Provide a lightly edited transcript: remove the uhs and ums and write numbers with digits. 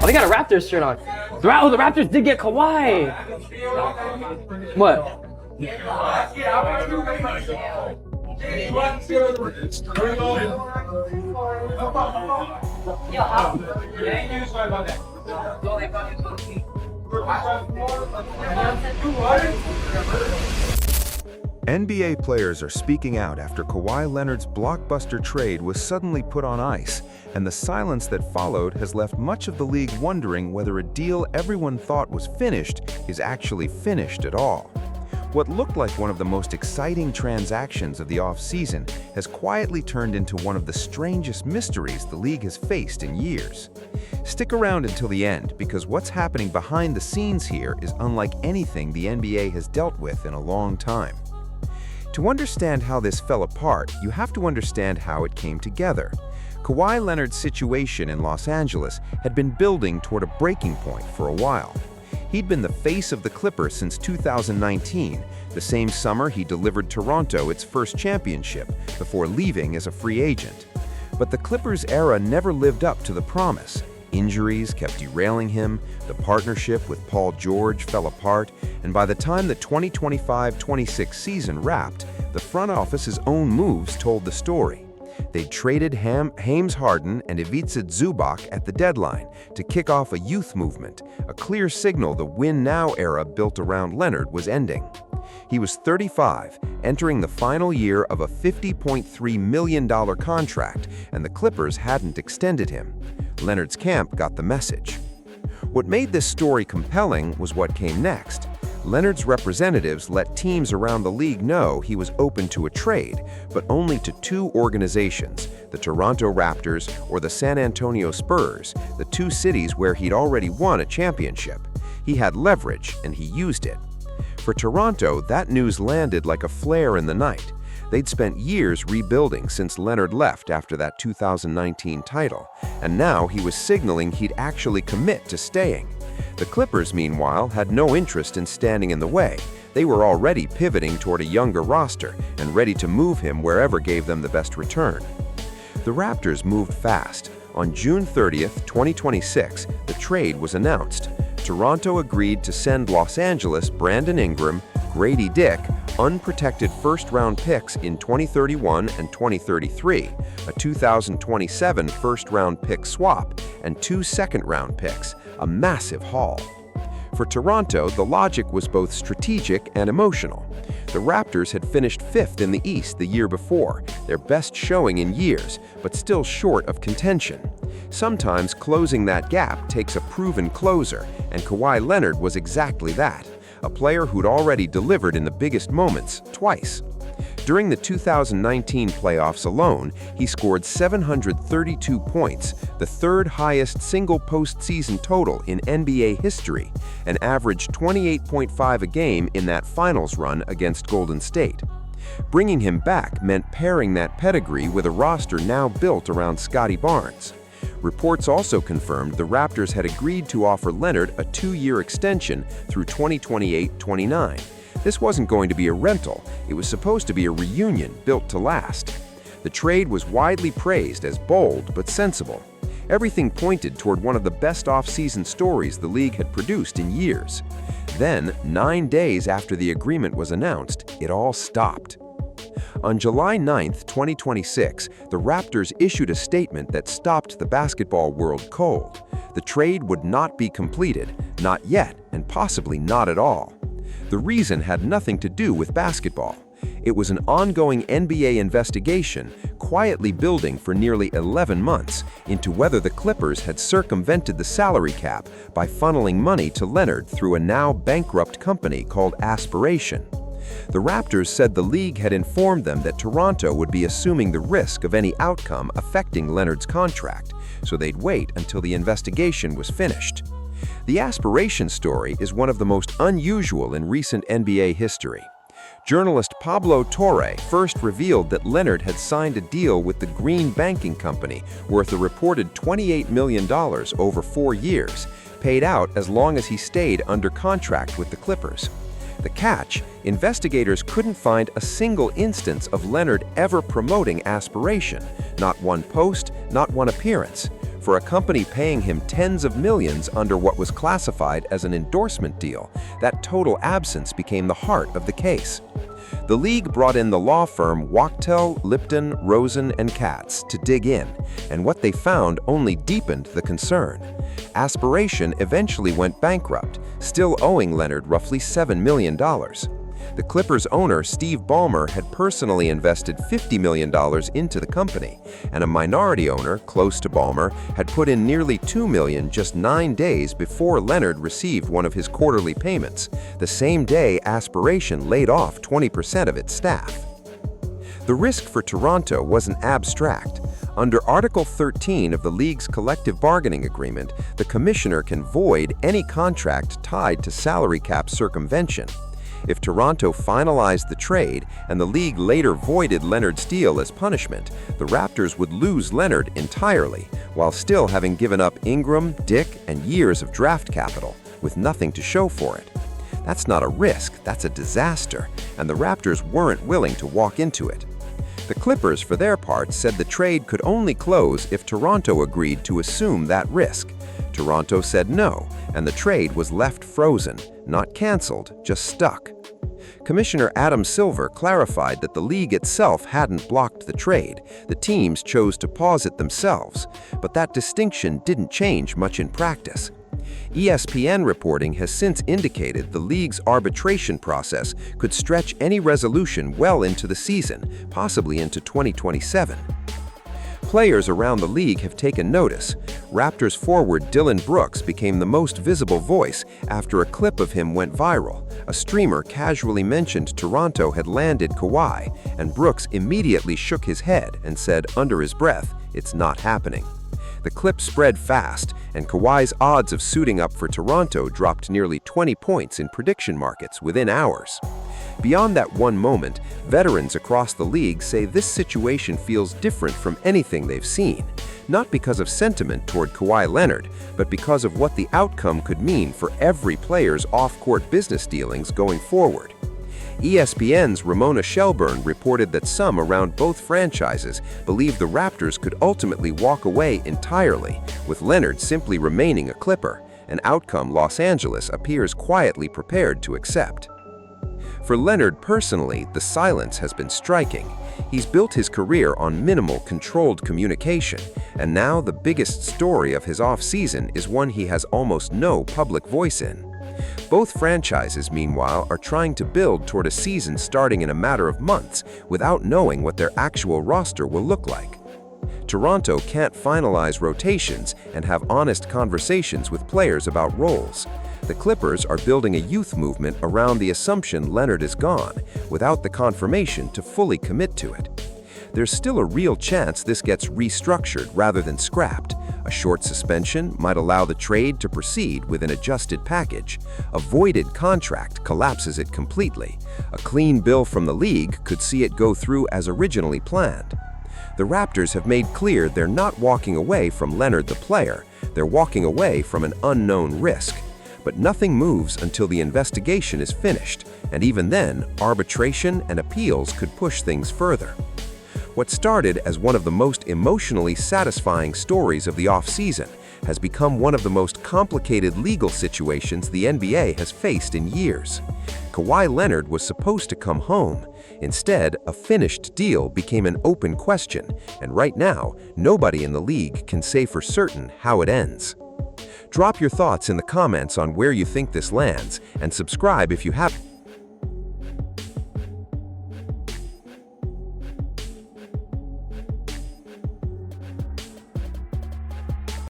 they got a Raptors shirt on. The Raptors did get Kawhi. What? NBA players are speaking out after Kawhi Leonard's blockbuster trade was suddenly put on ice, and the silence that followed has left much of the league wondering whether a deal everyone thought was finished is actually finished at all. What looked like one of the most exciting transactions of the offseason has quietly turned into one of the strangest mysteries the league has faced in years. Stick around until the end, because what's happening behind the scenes here is unlike anything the NBA has dealt with in a long time. To understand how this fell apart, you have to understand how it came together. Kawhi Leonard's situation in Los Angeles had been building toward a breaking point for a while. He'd been the face of the Clippers since 2019, the same summer he delivered Toronto its first championship, before leaving as a free agent. But the Clippers' era never lived up to the promise. Injuries kept derailing him, the partnership with Paul George fell apart, and by the time the 2025-26 season wrapped, the front office's own moves told the story. They'd traded James Harden and Ivica Zubac at the deadline to kick off a youth movement, a clear signal the win-now era built around Leonard was ending. He was 35, entering the final year of a $50.3 million contract, and the Clippers hadn't extended him. Leonard's camp got the message. What made this story compelling was what came next. Leonard's representatives let teams around the league know he was open to a trade, but only to two organizations, the Toronto Raptors or the San Antonio Spurs, the two cities where he'd already won a championship. He had leverage, and he used it. For Toronto, that news landed like a flare in the night. They'd spent years rebuilding since Leonard left after that 2019 title, and now he was signaling he'd actually commit to staying. The Clippers, meanwhile, had no interest in standing in the way. They were already pivoting toward a younger roster and ready to move him wherever gave them the best return. The Raptors moved fast. On June 30th, 2026, the trade was announced. Toronto agreed to send Los Angeles Brandon Ingram, Grady Dick, unprotected first-round picks in 2031 and 2033, a 2027 first-round pick swap, and 2 second-round picks, a massive haul. For Toronto, the logic was both strategic and emotional. The Raptors had finished 5th in the East the year before, their best showing in years, but still short of contention. Sometimes closing that gap takes a proven closer, and Kawhi Leonard was exactly that, a player who'd already delivered in the biggest moments twice. During the 2019 playoffs alone, he scored 732 points, the third highest single postseason total in NBA history, and averaged 28.5 a game in that finals run against Golden State. Bringing him back meant pairing that pedigree with a roster now built around Scottie Barnes. Reports also confirmed the Raptors had agreed to offer Leonard a 2-year extension through 2028-29. This wasn't going to be a rental, it was supposed to be a reunion built to last. The trade was widely praised as bold but sensible. Everything pointed toward one of the best off-season stories the league had produced in years. Then, 9 days after the agreement was announced, it all stopped. On July 9, 2026, the Raptors issued a statement that stopped the basketball world cold. The trade would not be completed, not yet, and possibly not at all. The reason had nothing to do with basketball. It was an ongoing NBA investigation, quietly building for nearly 11 months, into whether the Clippers had circumvented the salary cap by funneling money to Leonard through a now bankrupt company called Aspiration. The Raptors said the league had informed them that Toronto would be assuming the risk of any outcome affecting Leonard's contract, so they'd wait until the investigation was finished. The Aspiration story is one of the most unusual in recent NBA history. Journalist Pablo Torre first revealed that Leonard had signed a deal with the Green Banking Company worth a reported $28 million over 4 years, paid out as long as he stayed under contract with the Clippers. The catch, investigators couldn't find a single instance of Leonard ever promoting Aspiration, not one post, not one appearance. for a company paying him tens of millions under what was classified as an endorsement deal. That total absence became the heart of the case. The league brought in the law firm Wachtell, Lipton, Rosen, and Katz to dig in, and what they found only deepened the concern. Aspiration eventually went bankrupt, still owing Leonard roughly $7 million. The Clippers owner, Steve Ballmer, had personally invested $50 million into the company, and a minority owner, close to Ballmer, had put in nearly $2 million just 9 days before Leonard received one of his quarterly payments, the same day Aspiration laid off 20% of its staff. The risk for Toronto wasn't abstract. Under Article 13 of the league's collective bargaining agreement, the commissioner can void any contract tied to salary cap circumvention. If Toronto finalized the trade and the league later voided Leonard's deal as punishment, the Raptors would lose Leonard entirely, while still having given up Ingram, Dick, and years of draft capital, with nothing to show for it. That's not a risk, that's a disaster, and the Raptors weren't willing to walk into it. The Clippers, for their part, said the trade could only close if Toronto agreed to assume that risk. Toronto said no, and the trade was left frozen, not canceled, just stuck. Commissioner Adam Silver clarified that the league itself hadn't blocked the trade. The teams chose to pause it themselves, but that distinction didn't change much in practice. ESPN reporting has since indicated the league's arbitration process could stretch any resolution well into the season, possibly into 2027. Players around the league have taken notice. Raptors forward Dillon Brooks became the most visible voice after a clip of him went viral. A streamer casually mentioned Toronto had landed Kawhi, and Brooks immediately shook his head and said under his breath, "It's not happening." The clip spread fast, and Kawhi's odds of suiting up for Toronto dropped nearly 20 points in prediction markets within hours. Beyond that one moment, veterans across the league say this situation feels different from anything they've seen, not because of sentiment toward Kawhi Leonard, but because of what the outcome could mean for every player's off-court business dealings going forward. ESPN's Ramona Shelburne reported that some around both franchises believe the Raptors could ultimately walk away entirely, with Leonard simply remaining a Clipper, an outcome Los Angeles appears quietly prepared to accept. For Leonard personally, the silence has been striking. He's built his career on minimal, controlled communication, and now the biggest story of his offseason is one he has almost no public voice in. Both franchises, meanwhile, are trying to build toward a season starting in a matter of months without knowing what their actual roster will look like. Toronto can't finalize rotations and have honest conversations with players about roles. The Clippers are building a youth movement around the assumption Leonard is gone, without the confirmation to fully commit to it. There's still a real chance this gets restructured rather than scrapped. A short suspension might allow the trade to proceed with an adjusted package. A voided contract collapses it completely. A clean bill from the league could see it go through as originally planned. The Raptors have made clear they're not walking away from Leonard the player, they're walking away from an unknown risk. But nothing moves until the investigation is finished, and even then, arbitration and appeals could push things further. What started as one of the most emotionally satisfying stories of the offseason has become one of the most complicated legal situations the NBA has faced in years. Kawhi Leonard was supposed to come home. Instead, a finished deal became an open question, and right now, nobody in the league can say for certain how it ends. Drop your thoughts in the comments on where you think this lands, and subscribe if you haven't.